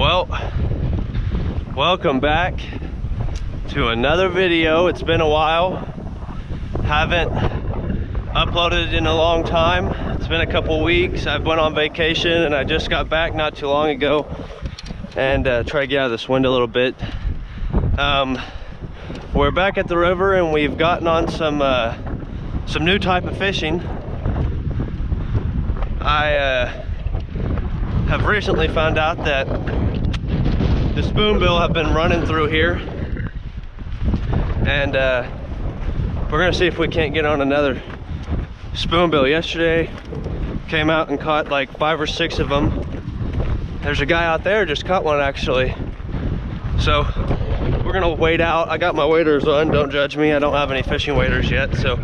Well, welcome back to another video. It's been a while. Haven't uploaded in a long time. It's been a couple weeks. I've went on vacation and I just got back not too long ago, and try to get out of this wind a little bit. We're back at the river and we've gotten on some new type of fishing. I have recently found out that the spoonbill have been running through here, and we're gonna see if we can't get on another spoonbill. Yesterday came out and caught like 5 or 6 of them. There's a guy out there just caught one actually, so we're gonna wait out. I got my waders on, don't judge me, I don't have any fishing waders yet, so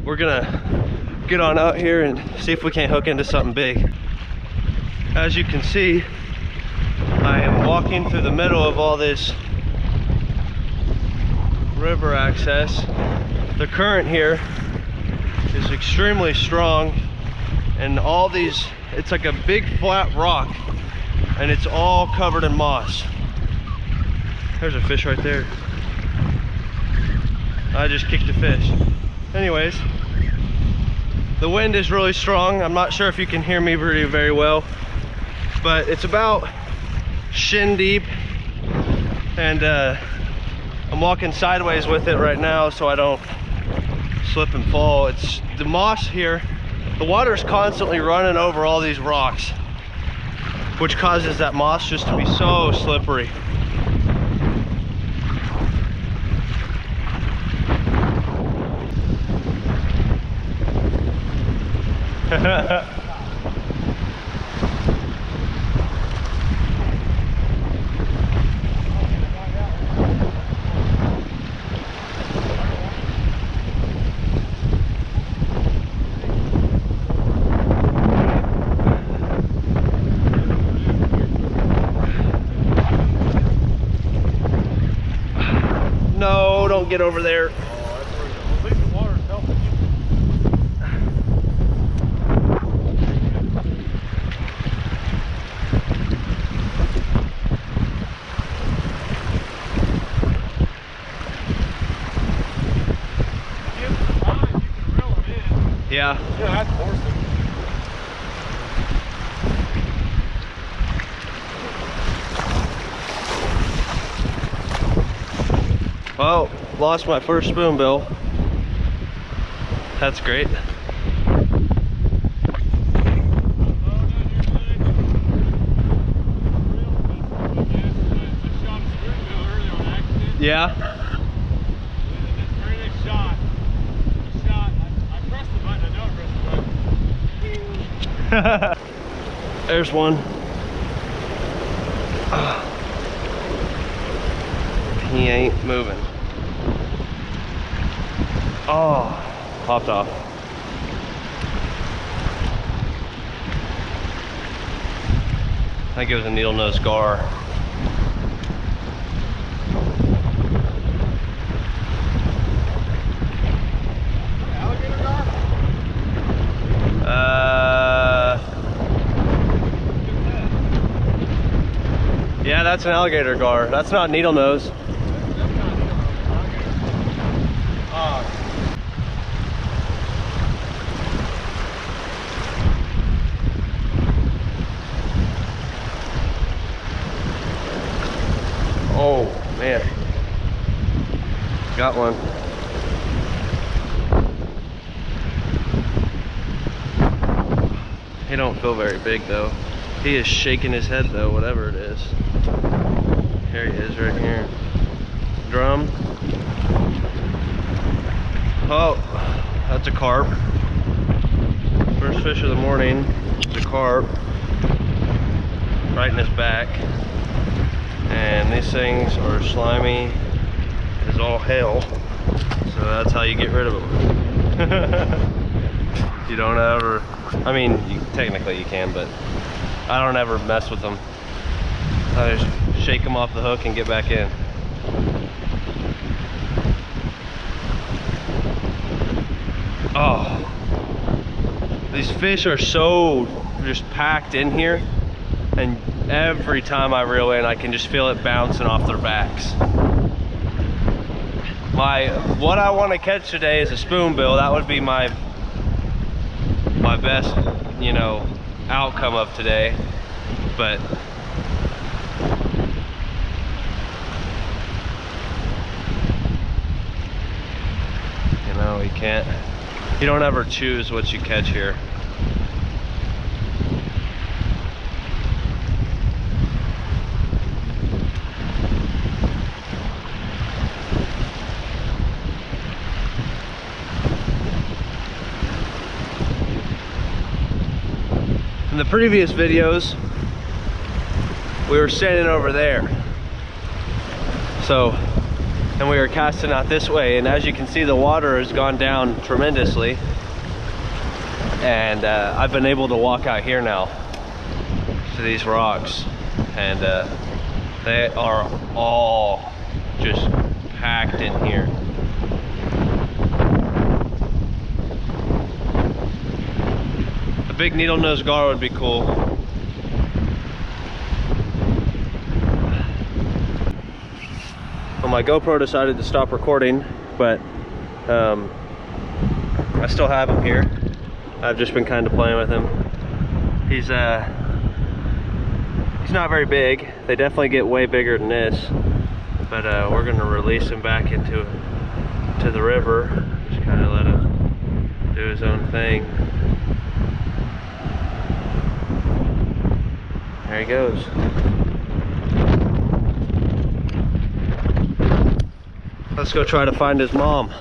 we're gonna get on out here and see if we can't hook into something big. As you can see, I am walking through the middle of all this river access. The current here is extremely strong, and all these, it's like a big flat rock and it's all covered in moss. There's a fish right there. I just kicked a fish. Anyways, the wind is really strong. I'm not sure if you can hear me very well, but it's about shin deep, and I'm walking sideways with it right now so I don't slip and fall. It's the moss here. The water's constantly running over all these rocks, which causes that moss just to be so slippery. No, don't get over there. At least the water's helping you. Yeah. Yeah, that's forcing. Well, lost my first spoonbill. That's great. Yeah. Very nice shot. I pressed the button. I know I pressed the button. There's one. He ain't moving. Oh, popped off. I think it was a needle-nosed gar. Alligator gar? Yeah, that's an alligator gar. That's not needle-nose. Oh man, got one. He don't feel very big though. He is shaking his head though, whatever it is. Here he is right here. Drum. Oh, that's a carp. First fish of the morning. It's a carp. Right in his back. And these things are slimy as all hell, so that's how you get rid of them. You don't ever, I mean, technically you can, but I don't ever mess with them. I just shake them off the hook and get back in. Oh, these fish are so just packed in here. And every time I reel in, I can just feel it bouncing off their backs. What I want to catch today is a spoonbill. That would be my best, you know, outcome of today. But you know, you don't ever choose what you catch here. In the previous videos, we were standing over there. So, and we were casting out this way, and as you can see, the water has gone down tremendously. And I've been able to walk out here now to these rocks, and they are all just packed in here. A big needle-nosed gar would be cool. Well, my GoPro decided to stop recording, but I still have him here. I've just been kind of playing with him. He's not very big. They definitely get way bigger than this, but we're gonna release him back into the river. Just kind of let him do his own thing. There he goes. Let's go try to find his mom.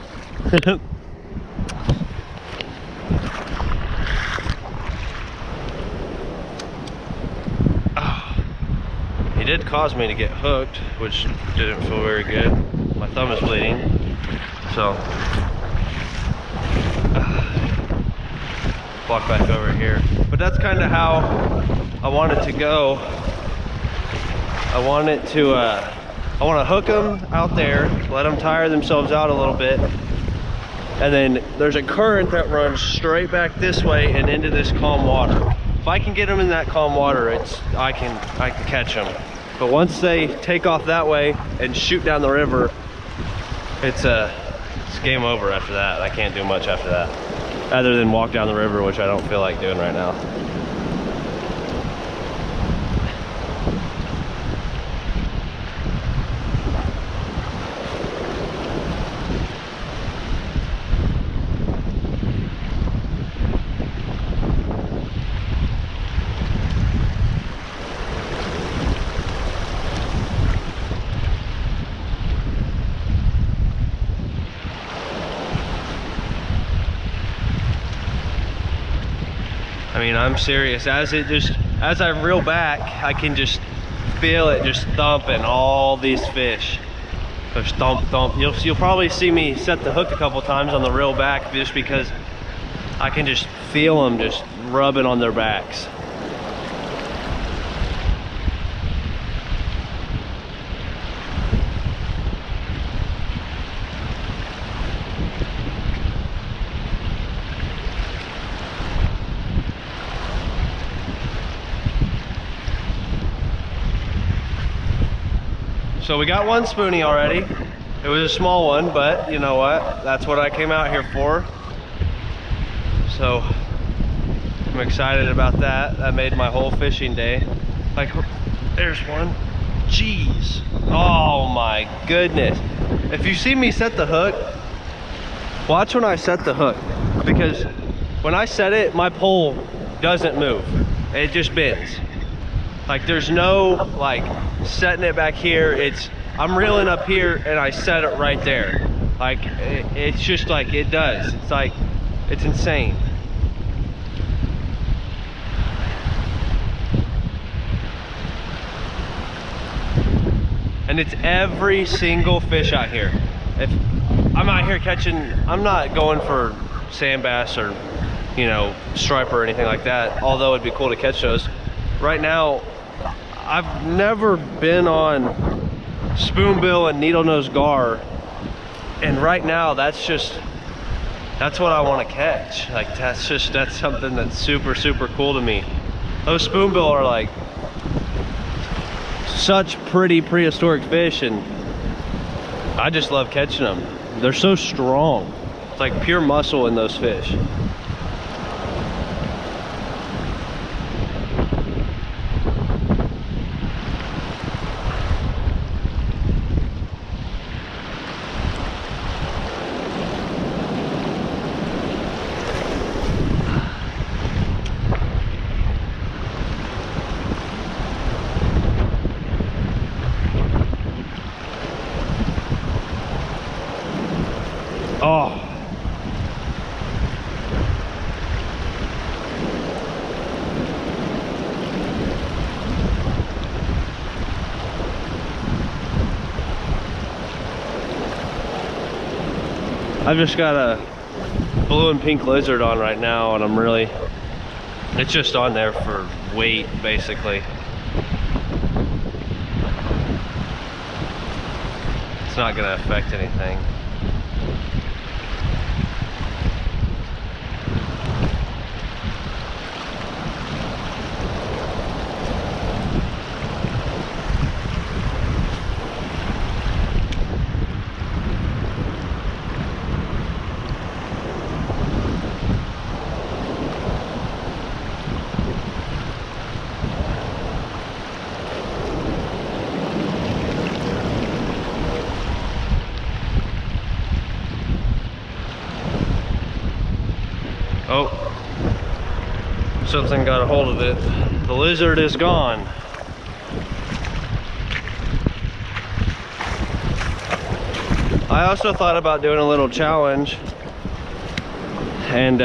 He did cause me to get hooked, which didn't feel very good. My thumb is bleeding, so walk back over here. But that's kind of how I want it to go. I want to hook them out there, let them tire themselves out a little bit, and then there's a current that runs straight back this way and into this calm water. If I can get them in that calm water, I can catch them. But once they take off that way and shoot down the river, it's game over after that. I can't do much after that, other than walk down the river, which I don't feel like doing right now. I mean, I'm serious. As I reel back, I can just feel it just thumping all these fish. Just thump, thump. You'll probably see me set the hook a couple times on the reel back, just because I can just feel them just rubbing on their backs. So we got one spoonie already. It was a small one, but you know what? That's what I came out here for. So I'm excited about that. That made my whole fishing day. Like, there's one. Jeez. Oh my goodness. If you see me set the hook, watch when I set the hook. Because when I set it, my pole doesn't move. It just bends. Like, there's no like setting it back here. I'm reeling up here and I set it right there. Like, it's just like it does. It's like, it's insane. And it's every single fish out here. If I'm out here catching, I'm not going for sand bass or, you know, striper or anything like that, although it'd be cool to catch those. Right now, I've never been on spoonbill and needle-nosed gar, and right now that's what I want to catch. Like, that's something that's super cool to me. Those spoonbill are like such pretty prehistoric fish, and I just love catching them. They're so strong. It's like pure muscle in those fish. Oh. I've just got a blue and pink lizard on right now, and I'm really, it's just on there for weight, basically. It's not gonna affect anything. Oh, something got a hold of it. The lizard is gone. I also thought about doing a little challenge and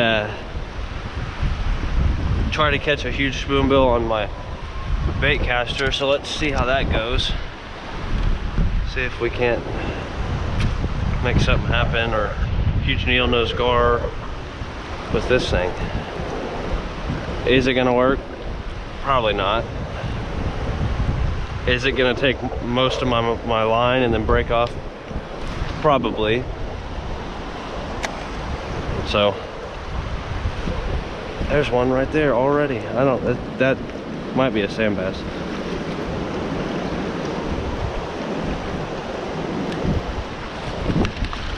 try to catch a huge spoonbill on my bait caster. So let's see how that goes. See if we can't make something happen, or huge needle-nose gar with this thing. Is it gonna work? Probably not. Is it gonna take most of my line and then break off? Probably. So there's one right there already. I don't, that might be a sand bass.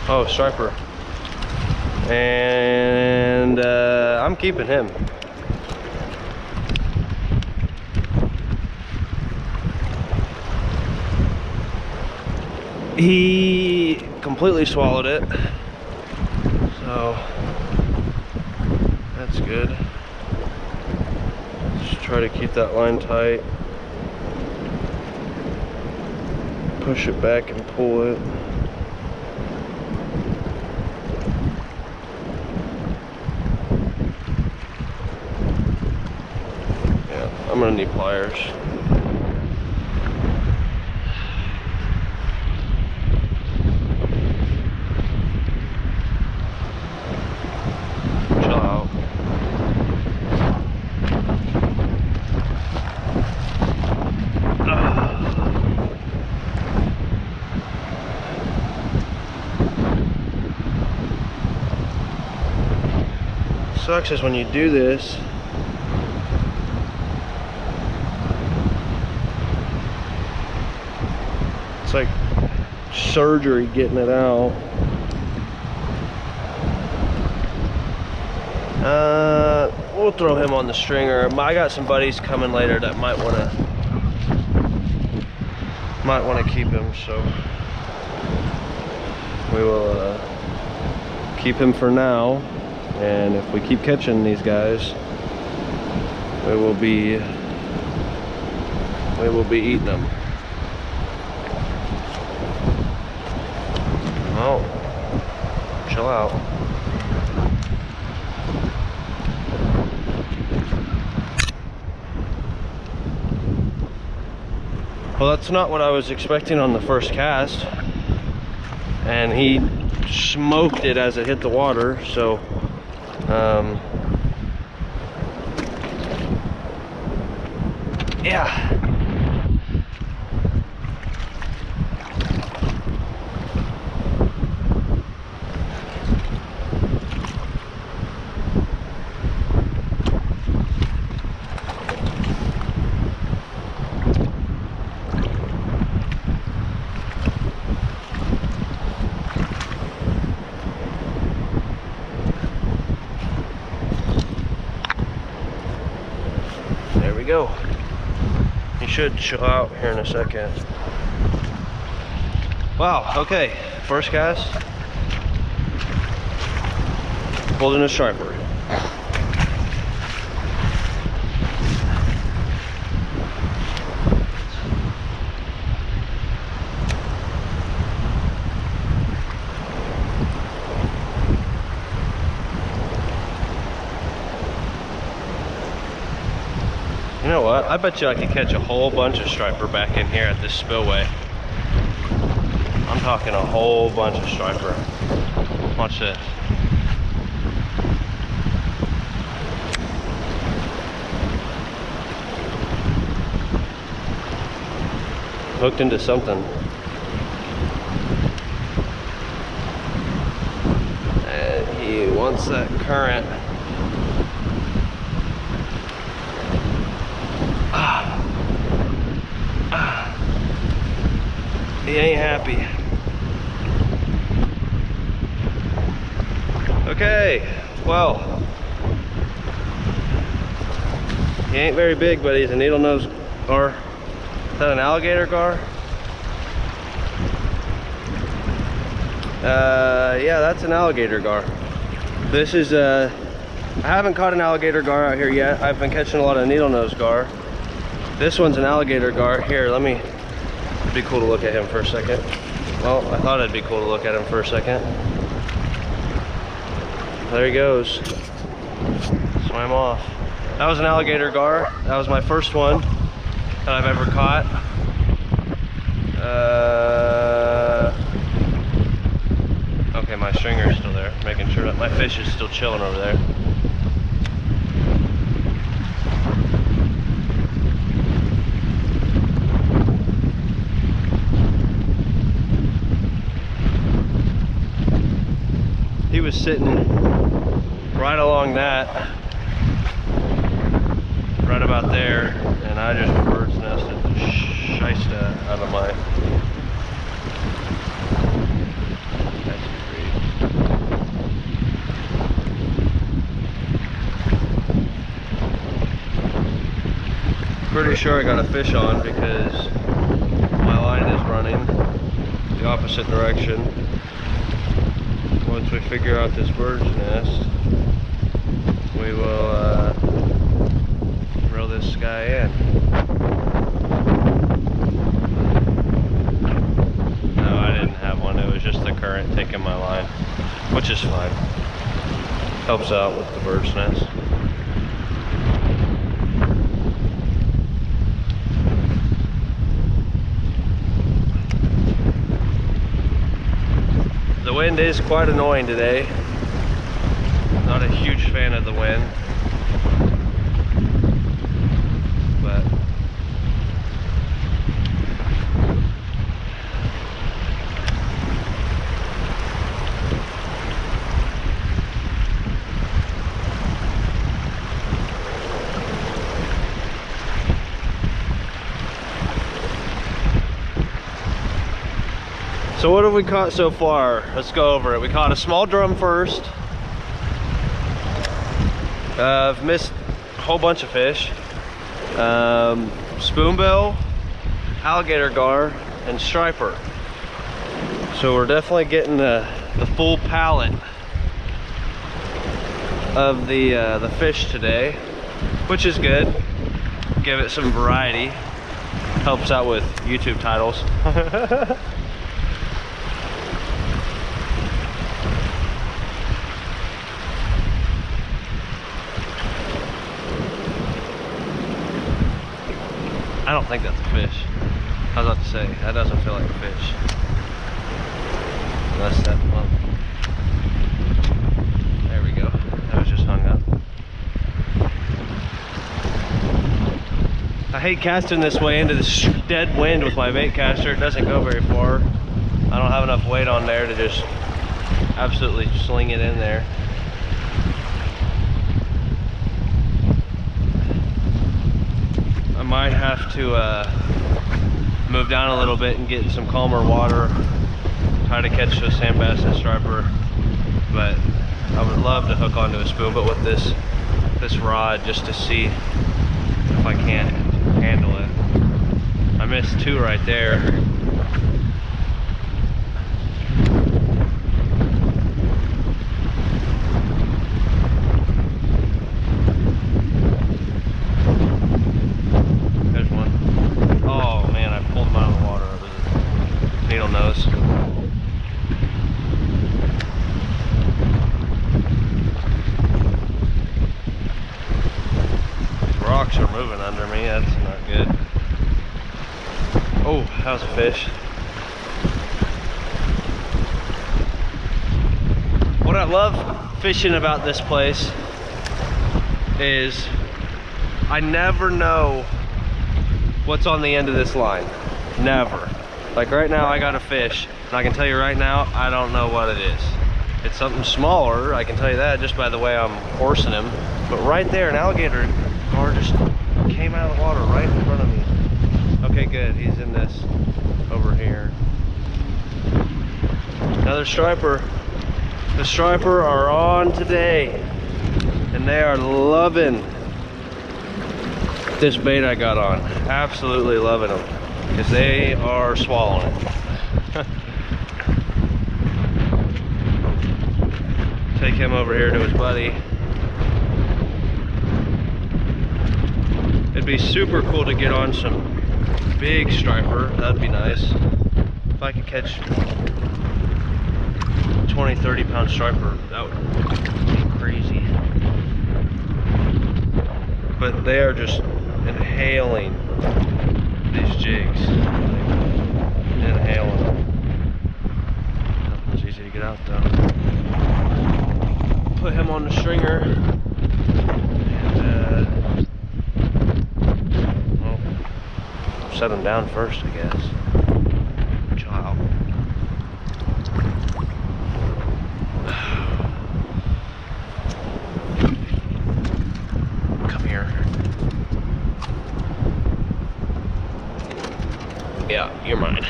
Oh, striper. And I'm keeping him. He completely swallowed it, so that's good. Just try to keep that line tight, push it back and pull it. I'm gonna need pliers. Chill out. Sucks is when you do this, it's like surgery getting it out. We'll throw him on the stringer. I got some buddies coming later that might want to keep him, so we will keep him for now. And if we keep catching these guys, we will be eating them. Oh, chill out. Well, that's not what I was expecting on the first cast, and he smoked it as it hit the water. So yeah. go. He should chill out here in a second. Wow, okay, first cast. Pulled in a striper. You know what? I bet you I could catch a whole bunch of striper back in here at this spillway. I'm talking a whole bunch of striper. Watch this. Hooked into something. And he wants that current. He ain't happy. Okay, well, he ain't very big, but he's a needle nose gar. Is that an alligator gar? Yeah, that's an alligator gar. This is I haven't caught an alligator gar out here yet. I've been catching a lot of needle nose gar. This one's an alligator gar. Here, let me. It'd be cool to look at him for a second. Well, I thought it'd be cool to look at him for a second. There he goes. Swam off. That was an alligator gar. That was my first one that I've ever caught. Okay, my stringer's still there, making sure that my fish is still chilling over there. He was sitting right along that, right about there, and I just bird's nested the shysta out of my pretty sure I got a fish on because my line is running the opposite direction. Once we figure out this bird's nest, we will reel this guy in. No, I didn't have one. It was just the current taking my line, which is fine. Helps out with the bird's nest. The wind is quite annoying today. Not a huge fan of the wind, but so what have we caught so far? Let's go over it. We caught a small drum first. I've missed a whole bunch of fish. Spoonbill, alligator gar, and striper. So we're definitely getting the full palette of the fish today, which is good. Give it some variety. Helps out with YouTube titles. I don't think that's a fish. I was about to say, that doesn't feel like a fish. Unless that, well, there we go. That was just hung up. I hate casting this way into this dead wind with my bait caster. It doesn't go very far. I don't have enough weight on there to just absolutely sling it in there. I might have to move down a little bit and get in some calmer water, try to catch a sand bass and striper, but I would love to hook onto a spoon, but with this rod, just to see if if I can't handle it. I missed 2 right there. There's one. Oh man, I pulled him out of the water. It was a needle nose. Rocks are moving under me, that's not good. Oh, that was a fish. What I love fishing about this place is I never know what's on the end of this line. Never. Like right now I got a fish, and I can tell you right now, I don't know what it is. It's something smaller, I can tell you that just by the way I'm horsing him. But right there, an alligator gar just came out of the water right in front of me. Okay, good, he's in this over here. Another striper. The striper are on today, and they are loving this bait I got on. Absolutely loving them, because they are swallowing it. Take him over here to his buddy. It'd be super cool to get on some big striper. That'd be nice. If I could catch 20, 30 pound striper, that would be crazy. But they are just inhaling these jigs. Inhaling them. It's easy to get out though. Put him on the stringer. And well, set him down first, I guess. Child. Come here. Yeah, you're mine.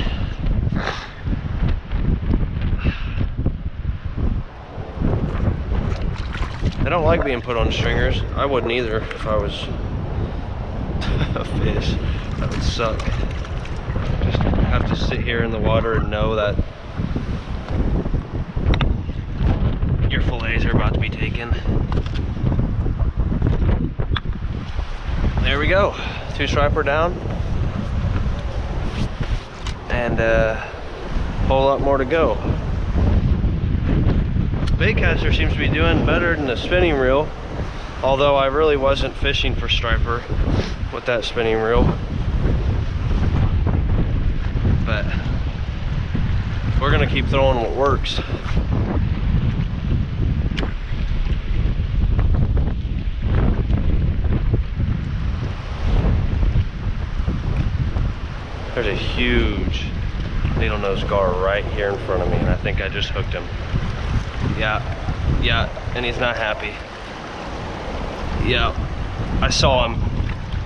I don't like being put on stringers. I wouldn't either if I was a fish. That would suck. Just have to sit here in the water and know that your fillets are about to be taken. There we go. 2 striper down. And a whole lot more to go. Baitcaster seems to be doing better than the spinning reel, although I really wasn't fishing for striper with that spinning reel. But we're gonna keep throwing what works. There's a huge needle nose gar right here in front of me, and I think I just hooked him. Yeah, and he's not happy. Yeah, I saw him,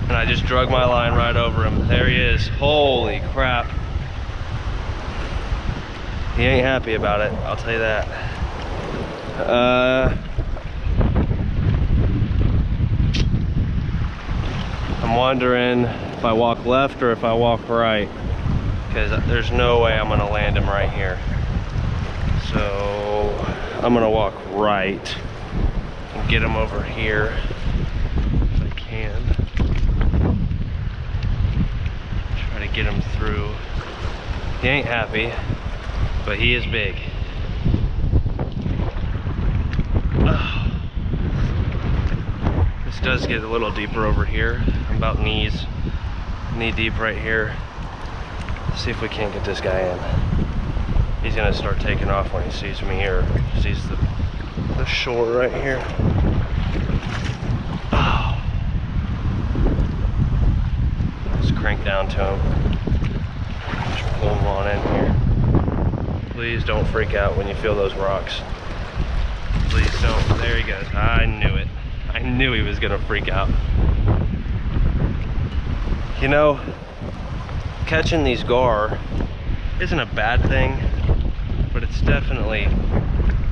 and I just drug my line right over him. There he is. Holy crap. He ain't happy about it, I'll tell you that. I'm wondering if I walk left or if I walk right, because there's no way I'm gonna land him right here. So I'm gonna walk right and get him over here if I can. Try to get him through. He ain't happy, but he is big. Oh. This does get a little deeper over here. I'm about knee deep right here. Let's see if we can't get this guy in. He's gonna start taking off when he sees me or sees the shore right here. Oh. Let's crank down to him. Just pull him on in here. Please don't freak out when you feel those rocks. Please don't. There he goes. I knew it. I knew he was gonna freak out. You know, catching these gar isn't a bad thing, but it's definitely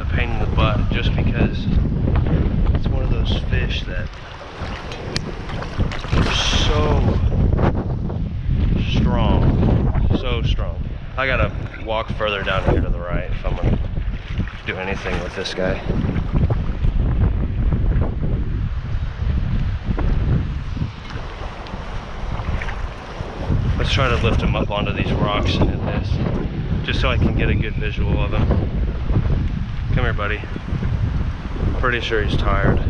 a pain in the butt just because it's one of those fish that so strong, so strong. I gotta walk further down here to the right if I'm gonna do anything with this guy. Let's try to lift him up onto these rocks and hit this, just so I can get a good visual of him. Come here, buddy. Pretty sure he's tired.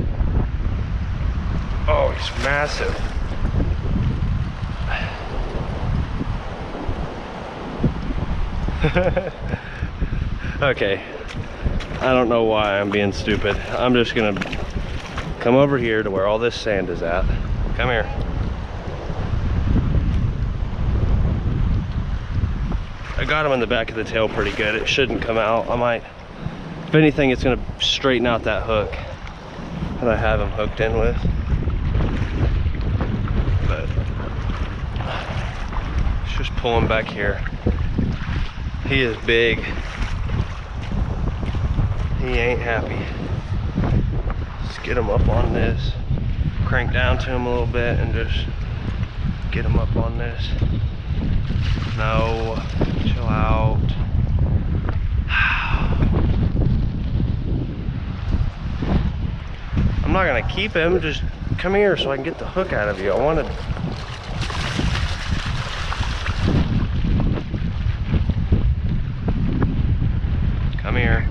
Oh, he's massive. Okay, I don't know why I'm being stupid. I'm just gonna come over here to where all this sand is at. Come here. I got him in the back of the tail pretty good. It shouldn't come out. I might, if anything, it's gonna straighten out that hook that I have him hooked in with. But let's just pull him back here. He is big. He ain't happy. Let's get him up on this. Crank down to him a little bit and just get him up on this. No, chill out. I'm not gonna keep him, just come here so I can get the hook out of you. I wanted. Come here.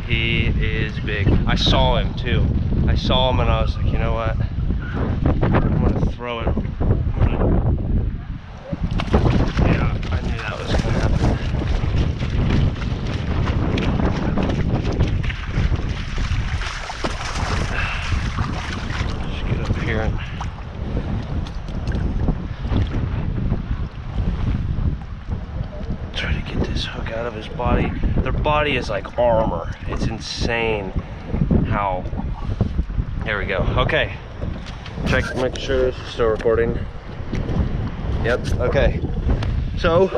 He is big. I saw him too. I saw him and I was like, you know what? I'm gonna throw it. Yeah, I knew that was gonna happen. Just get up here and try to get this hook out of his body. Their body is like armor. It's insane how. There we go. Okay. Check, make sure this is still recording. Yep, okay. So,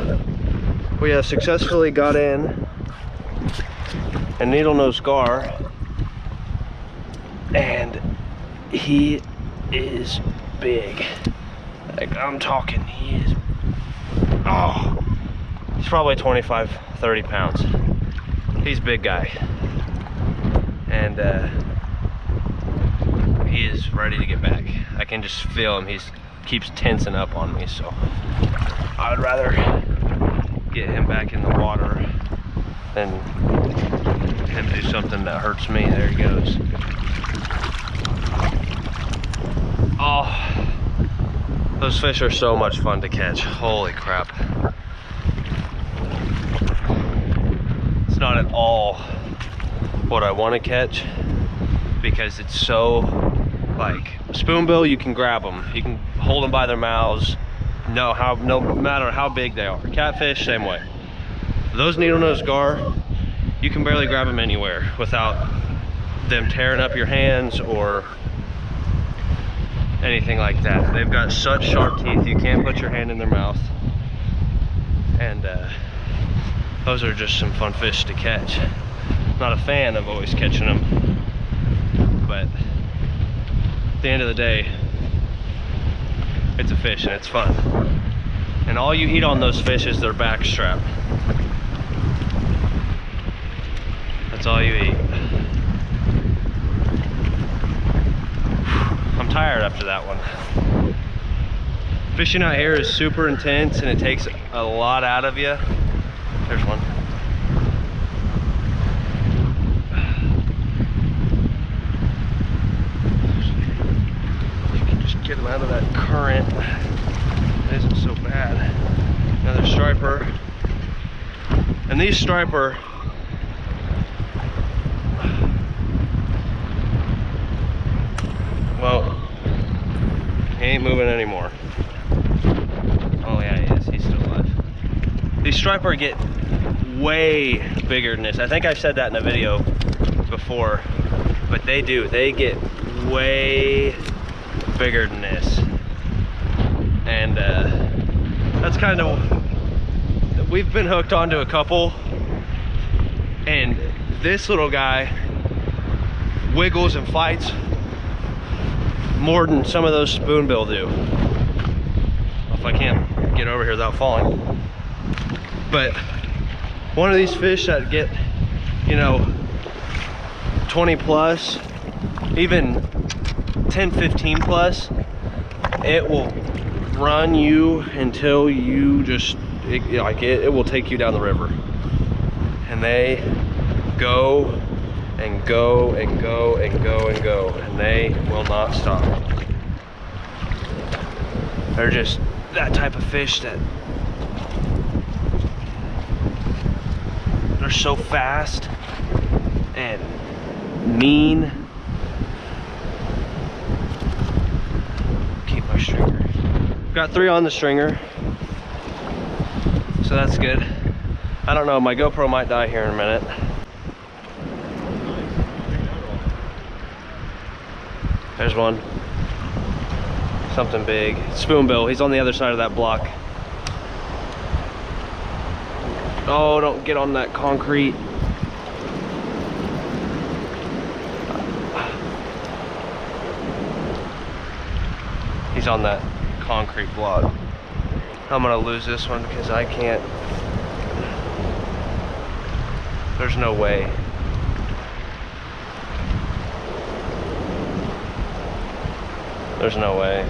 we have successfully got in a needle-nose gar, and he is big. Like, I'm talking, he is, oh, he's probably 25, 30 pounds. He's a big guy. And, he is ready to get back. I can just feel him. He keeps tensing up on me, so I would rather get him back in the water than him do something that hurts me. There he goes. Oh, those fish are so much fun to catch. Holy crap. It's not at all what I want to catch because it's so, like, spoonbill, you can grab them, you can hold them by their mouths, no matter how big they are. Catfish, same way. Those needle-nose gar, you can barely grab them anywhere without them tearing up your hands or anything like that. They've got such sharp teeth, you can't put your hand in their mouth. And those are just some fun fish to catch. Not a fan of always catching them, but at the end of the day, it's a fish and it's fun. And all you eat on those fish is their back strap. That's all you eat. I'm tired after that one. Fishing out here is super intense and it takes a lot out of you. There's one. Get them out of that current. It isn't so bad. Another striper. And these striper, well, he ain't moving anymore. Oh yeah, he is. He's still alive. These striper get way bigger than this. I think I've said that in a video before, but they do. They get way bigger than this, and that's kind of, we've been hooked onto a couple, and this little guy wiggles and fights more than some of those spoonbill do. If I can't get over here without falling. But one of these fish that get, you know, 20 plus, even 10, 15 plus, it will run you until you just, it will take you down the river. And they go and go and go and go and go, and they will not stop. They're just that type of fish that they're so fast and mean. Keep my stringer. Got 3 on the stringer, so that's good. I don't know, my GoPro might die here in a minute. There's one. Something big. Spoonbill. He's on the other side of that block. Oh, don't get on that concrete. He's on that concrete block. I'm gonna lose this one because I can't. There's no way. There's no way.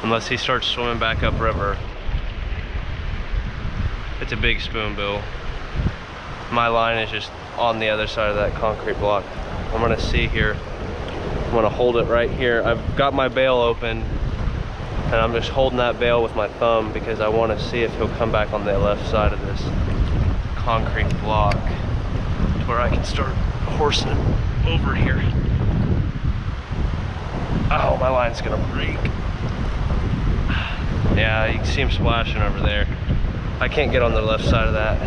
Unless he starts swimming back upriver. It's a big spoonbill. My line is just on the other side of that concrete block. I'm gonna see here. I'm gonna hold it right here. I've got my bail open and I'm just holding that bail with my thumb because I wanna see if he'll come back on the left side of this concrete block to where I can start horsing him over here. Oh, my line's gonna break. Yeah, you can see him splashing over there. I can't get on the left side of that.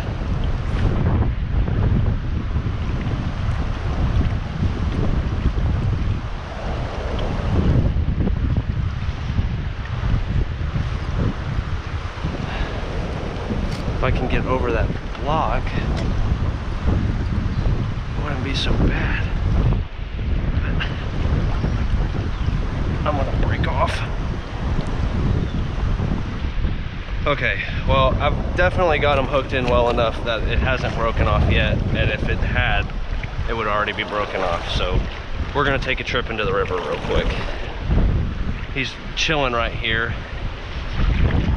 If I can get over that block, it wouldn't be so bad. I'm gonna break off. Okay, well, I've definitely got them hooked in well enough that it hasn't broken off yet, and if it had, it would already be broken off. So we're gonna take a trip into the river real quick. He's chilling right here.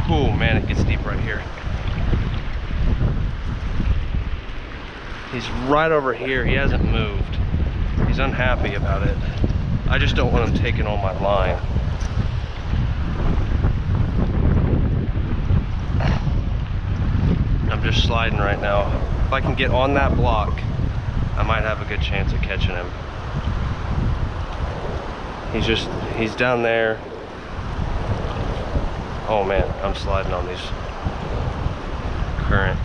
Oh man, it gets deep right here. He's right over here. He hasn't moved. He's unhappy about it. I just don't want him taking on my line. I'm just sliding right now. If I can get on that block, I might have a good chance of catching him. He's down there. Oh man, I'm sliding on these current.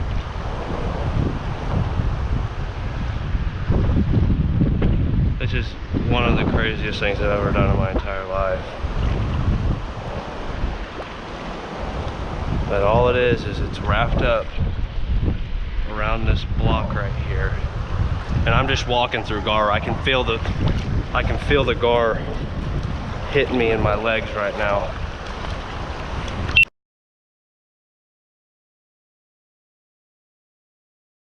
It's just one of the craziest things I've ever done in my entire life. But all it is it's wrapped up around this block right here. And I'm just walking through gar. I can feel the gar hitting me in my legs right now.